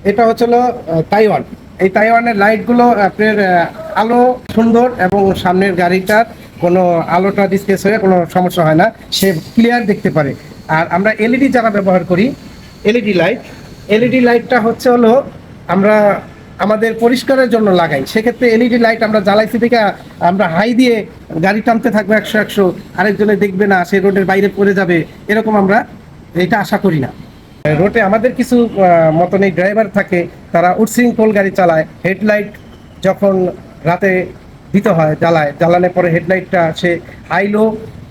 এটা হচ্ছিল তাইওয়ান। এই তাইওয়ানের লাইটগুলো আপনার আলো সুন্দর এবং সামনের গাড়িটার কোনো আলোটা ডিসপ্লেস হয়ে কোনো সমস্যা হয় না, সে ক্লিয়ার দেখতে পারে। আর আমরা এলইডি যারা ব্যবহার করি, এলইডি লাইটটা হচ্ছে হলো আমরা আমাদের পরিষ্কারের জন্য লাগাই। সেক্ষেত্রে এলইডি লাইট আমরা জ্বালাইছি থেকে আমরা হাই দিয়ে গাড়ি টানতে থাকবো 100 আরেকজনে দেখবে না, সে রোডের বাইরে পড়ে যাবে, এরকম আমরা এটা আশা করি না। রোডে আমাদের কিছু মতন এই ড্রাইভার থাকে, তারা উচ্ছৃঙ্খল গাড়ি চালায়। হেডলাইট যখন রাতে দিতে হয় জ্বালানোর পরে হেডলাইটটা সে হাইলো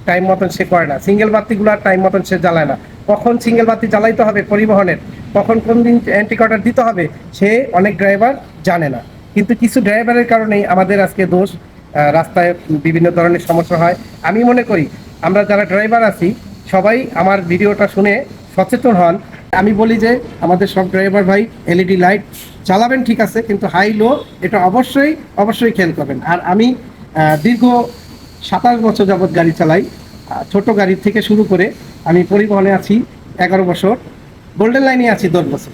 টাইম মতন সে করে না, সিঙ্গেল বাতিগুলো টাইম মতন সে জ্বালায় না। কখন সিঙ্গেল বাতি জ্বালাইতে হবে পরিবহনের, কখন কোন দিন অ্যান্টিকটার দিতে হবে, সে অনেক ড্রাইভার জানে না। কিন্তু কিছু ড্রাইভারের কারণেই আমাদের আজকে দোষ, রাস্তায় বিভিন্ন ধরনের সমস্যা হয়। আমি মনে করি আমরা যারা ড্রাইভার আছি সবাই আমার ভিডিওটা শুনে সচেতন হন। আমি বলি যে আমাদের সব ড্রাইভার ভাই এলইডি লাইট চালাবেন, ঠিক আছে, কিন্তু হাই লো এটা অবশ্যই খেয়াল করবেন। আর আমি দীর্ঘ 27 বছর যাবৎ গাড়ি চালাই, ছোট গাড়ি থেকে শুরু করে আমি পরিবহনে আছি 11 বছর, গোল্ডেন লাইনে আছি 10 বছর।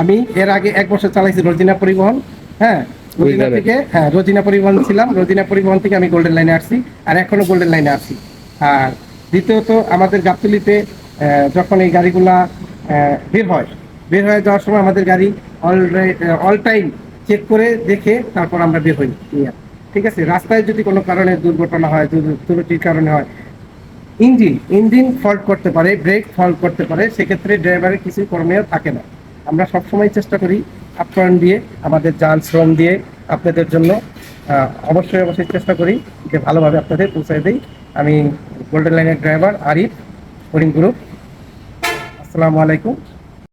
আমি এর আগে 1 বছর চালাইছি রোজিনা পরিবহন। হ্যাঁ, রোজিনা থেকে, হ্যাঁ রোজিনা পরিবহন ছিলাম, রোজিনা পরিবহন থেকে আমি গোল্ডেন লাইনে আসছি, আর এখনো গোল্ডেন লাইনে আছি। আর দ্বিতীয়ত আমাদের গাবতলীতে যখন এই গাড়িগুলা বের হয়ে যাওয়ার সময় আমাদের গাড়ি অল টাইম চেক করে দেখে তারপর আমরা বের হই। ঠিক আছে, রাস্তায় যদি কোনো কারণে দুর্ঘটনা হয়, ত্রুটির কারণে হয়, ইঞ্জিন ফল্ট করতে পারে, ব্রেক ফল্ট করতে পারে, সেক্ষেত্রে ড্রাইভারের কিছু করণীয় থাকে না। আমরা সবসময় চেষ্টা করি আপ্যায়ন দিয়ে, আমাদের যান শ্রম দিয়ে আপনাদের জন্য অবশ্যই চেষ্টা করি যে ভালোভাবে আপনাদের পৌঁছায় দিই। আমি গোল্ডেন লাইনের ড্রাইভার আরিফ, হরিণ গ্রুপ। আসসালামু আলাইকুম।